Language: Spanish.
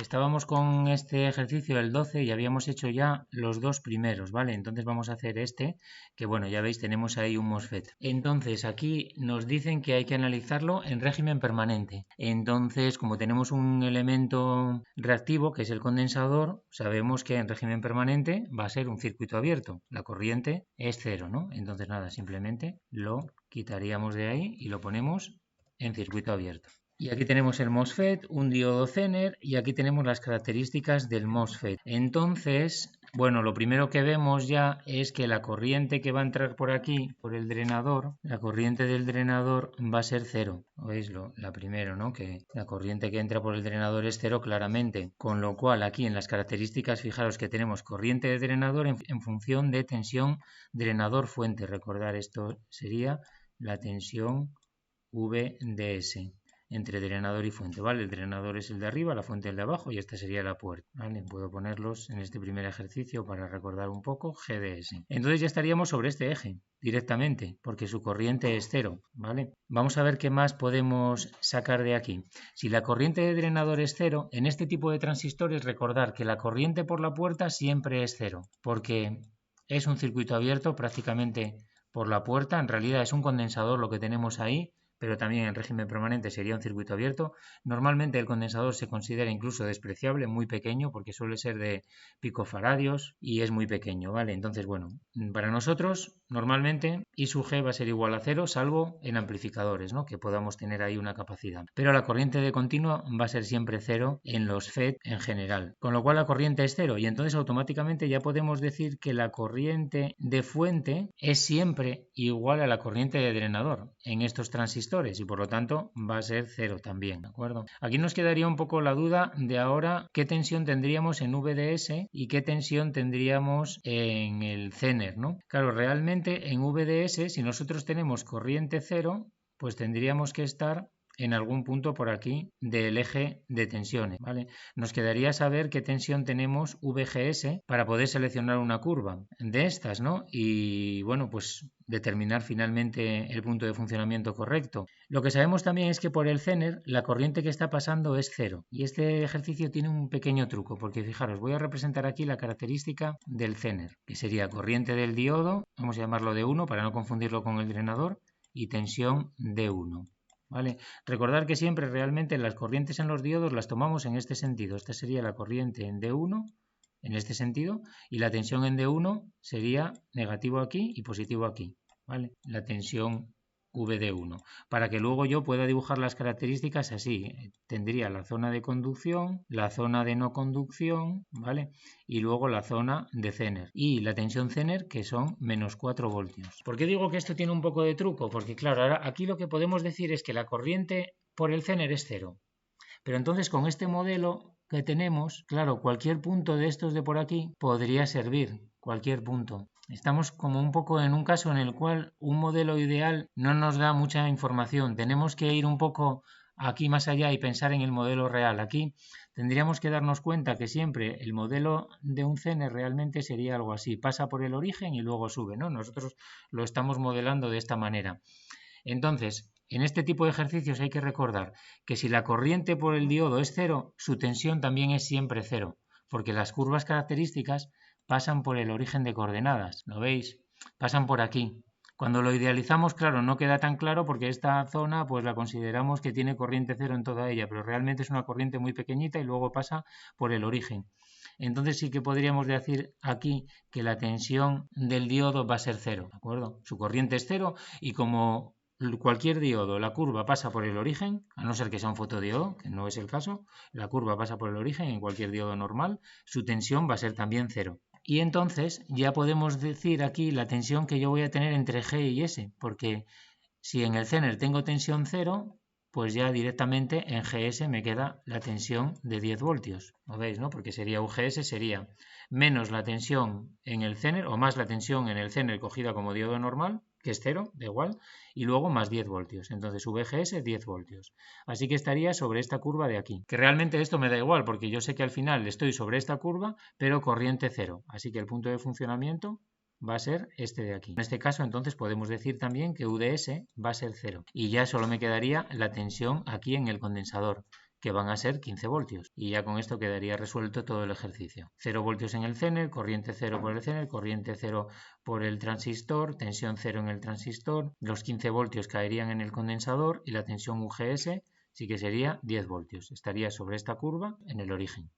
estábamos con este ejercicio el 12 y habíamos hecho ya los dos primeros, ¿vale? Entonces vamos a hacer este, que bueno, ya veis, tenemos ahí un MOSFET. Entonces aquí nos dicen que hay que analizarlo en régimen permanente. Entonces, como tenemos un elemento reactivo, que es el condensador, sabemos que en régimen permanente va a ser un circuito abierto. La corriente es cero, ¿no? Entonces nada, simplemente lo quitaríamos de ahí y lo ponemos en circuito abierto. Y aquí tenemos el MOSFET, un diodo Zener, y aquí tenemos las características del MOSFET. Entonces, bueno, lo primero que vemos ya es que la corriente que va a entrar por aquí, por el drenador, la corriente del drenador va a ser cero. ¿Veis? La primero, ¿no? Que la corriente que entra por el drenador es cero claramente. Con lo cual, aquí en las características, fijaros que tenemos corriente de drenador en función de tensión drenador-fuente. Recordar, esto sería la tensión VDS entre drenador y fuente, ¿vale? El drenador es el de arriba, la fuente el de abajo y esta sería la puerta, ¿vale? Puedo ponerlos en este primer ejercicio para recordar un poco, GDS. Entonces ya estaríamos sobre este eje directamente, porque su corriente es cero, ¿vale? Vamos a ver qué más podemos sacar de aquí. Si la corriente de drenador es cero, en este tipo de transistores recordar que la corriente por la puerta siempre es cero, porque es un circuito abierto prácticamente por la puerta, en realidad es un condensador lo que tenemos ahí, pero también en régimen permanente sería un circuito abierto. Normalmente el condensador se considera incluso despreciable, muy pequeño, porque suele ser de picofaradios y es muy pequeño, ¿vale? Entonces, bueno, para nosotros normalmente I sub G va a ser igual a cero, salvo en amplificadores, ¿no? Que podamos tener ahí una capacidad. Pero la corriente de continua va a ser siempre cero en los FET en general, con lo cual la corriente es cero y entonces automáticamente ya podemos decir que la corriente de fuente es siempre igual a la corriente de drenador en estos transistores y por lo tanto va a ser cero también, ¿de acuerdo? Aquí nos quedaría un poco la duda de ahora qué tensión tendríamos en VDS y qué tensión tendríamos en el Zener, ¿no? Claro, realmente en VDS, si nosotros tenemos corriente cero, pues tendríamos que estar en algún punto por aquí del eje de tensiones, ¿vale? Nos quedaría saber qué tensión tenemos VGS para poder seleccionar una curva de estas, ¿no? Y bueno, pues determinar finalmente el punto de funcionamiento correcto. Lo que sabemos también es que por el Zener la corriente que está pasando es cero. Y este ejercicio tiene un pequeño truco, porque fijaros, voy a representar aquí la característica del Zener, que sería corriente del diodo, vamos a llamarlo D1 para no confundirlo con el drenador, y tensión D1. ¿Vale? Recordar que siempre realmente las corrientes en los diodos las tomamos en este sentido. Esta sería la corriente en D1, en este sentido, y la tensión en D1 sería negativo aquí y positivo aquí. ¿Vale? La tensión VD1. Para que luego yo pueda dibujar las características así. Tendría la zona de conducción, la zona de no conducción, ¿vale? Y luego la zona de Zener. Y la tensión Zener, que son menos 4 voltios. ¿Por qué digo que esto tiene un poco de truco? Porque claro, ahora aquí lo que podemos decir es que la corriente por el Zener es cero. Pero entonces con este modelo que tenemos, claro, cualquier punto de estos de por aquí podría servir, cualquier punto. Estamos como un poco en un caso en el cual un modelo ideal no nos da mucha información. Tenemos que ir un poco aquí más allá y pensar en el modelo real. Aquí tendríamos que darnos cuenta que siempre el modelo de un Zener realmente sería algo así. Pasa por el origen y luego sube, ¿no? Nosotros lo estamos modelando de esta manera. Entonces, en este tipo de ejercicios hay que recordar que si la corriente por el diodo es cero, su tensión también es siempre cero, porque las curvas características pasan por el origen de coordenadas, ¿lo veis? Pasan por aquí. Cuando lo idealizamos, claro, no queda tan claro porque esta zona pues la consideramos que tiene corriente cero en toda ella, pero realmente es una corriente muy pequeñita y luego pasa por el origen. Entonces sí que podríamos decir aquí que la tensión del diodo va a ser cero, ¿de acuerdo? Su corriente es cero y como cualquier diodo, la curva pasa por el origen, a no ser que sea un fotodiodo, que no es el caso, la curva pasa por el origen en cualquier diodo normal, su tensión va a ser también cero. Y entonces ya podemos decir aquí la tensión que yo voy a tener entre G y S, porque si en el Zener tengo tensión cero, pues ya directamente en GS me queda la tensión de 10 voltios. ¿Lo veis, no? Porque sería UGS, sería menos la tensión en el Zener, o más la tensión en el Zener cogida como diodo normal, que es cero, da igual, y luego más 10 voltios. Entonces VGS 10 voltios. Así que estaría sobre esta curva de aquí. Que realmente esto me da igual, porque yo sé que al final estoy sobre esta curva, pero corriente cero. Así que el punto de funcionamiento va a ser este de aquí. En este caso, entonces, podemos decir también que UDS va a ser cero. Y ya solo me quedaría la tensión aquí en el condensador, que van a ser 15 voltios. Y ya con esto quedaría resuelto todo el ejercicio. 0 voltios en el Zener, corriente 0 por el Zener, corriente 0 por el transistor, tensión 0 en el transistor, los 15 voltios caerían en el condensador y la tensión UGS sí que sería 10 voltios. Estaría sobre esta curva en el origen.